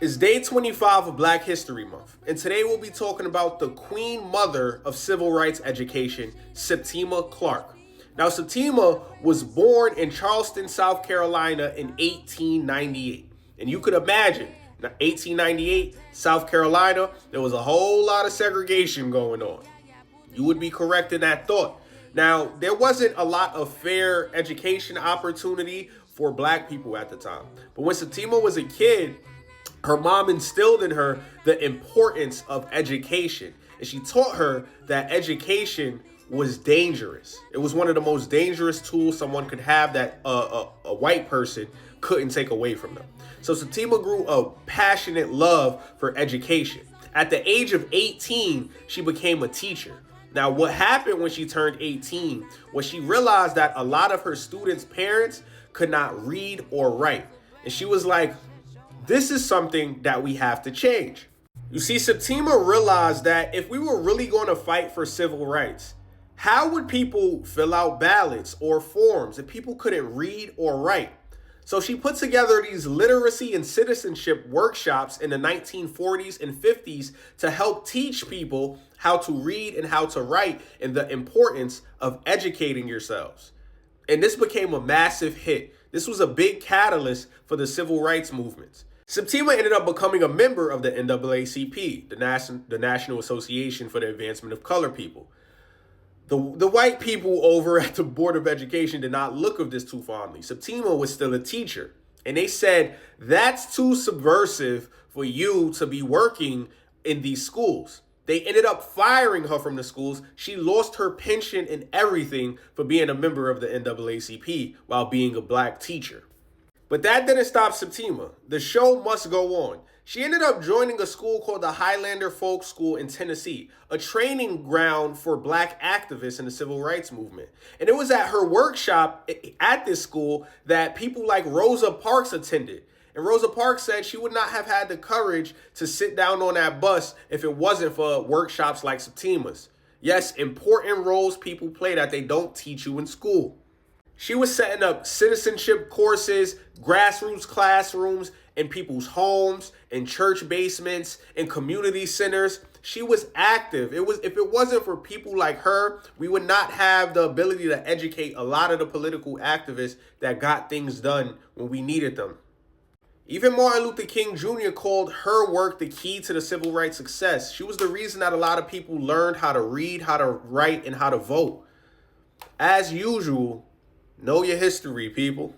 It's day 25 of Black History Month, and today we'll be talking about the queen mother of civil rights education, Septima Clark. Now, Septima was born in Charleston, South Carolina in 1898. And you could imagine, 1898, South Carolina, there was a whole lot of segregation going on. You would be correct in that thought. Now, there wasn't a lot of fair education opportunity for black people at the time. But when Septima was a kid, her mom instilled in her the importance of education. And she taught her that education was dangerous. It was one of the most dangerous tools someone could have that a white person couldn't take away from them. So Septima grew a passionate love for education. At the age of 18, she became a teacher. Now, what happened when she turned 18 was she realized that a lot of her students' parents could not read or write. And she was like, this is something that we have to change. You see, Septima realized that if we were really going to fight for civil rights, how would people fill out ballots or forms if people couldn't read or write? So she put together these literacy and citizenship workshops in the 1940s and 50s to help teach people how to read and how to write and the importance of educating yourselves. And this became a massive hit. This was a big catalyst for the civil rights movements. Septima ended up becoming a member of the NAACP, the National Association for the Advancement of Colored People. The white people over at the Board of Education did not look of this too fondly. Septima was still a teacher. And they said, that's too subversive for you to be working in these schools. They ended up firing her from the schools. She lost her pension and everything for being a member of the NAACP while being a black teacher. But that didn't stop Septima. The show must go on. She ended up joining a school called the Highlander Folk School in Tennessee, a training ground for black activists in the civil rights movement. And it was at her workshop at this school that people like Rosa Parks attended. And Rosa Parks said she would not have had the courage to sit down on that bus if it wasn't for workshops like Septima's. Yes, important roles people play that they don't teach you in school. She was setting up citizenship courses, grassroots classrooms in people's homes, in church basements, in community centers. She was active. If it wasn't for people like her, we would not have the ability to educate a lot of the political activists that got things done when we needed them. Even Martin Luther King Jr. called her work the key to the civil rights success. She was the reason that a lot of people learned how to read, how to write, and how to vote. As usual, know your history, people.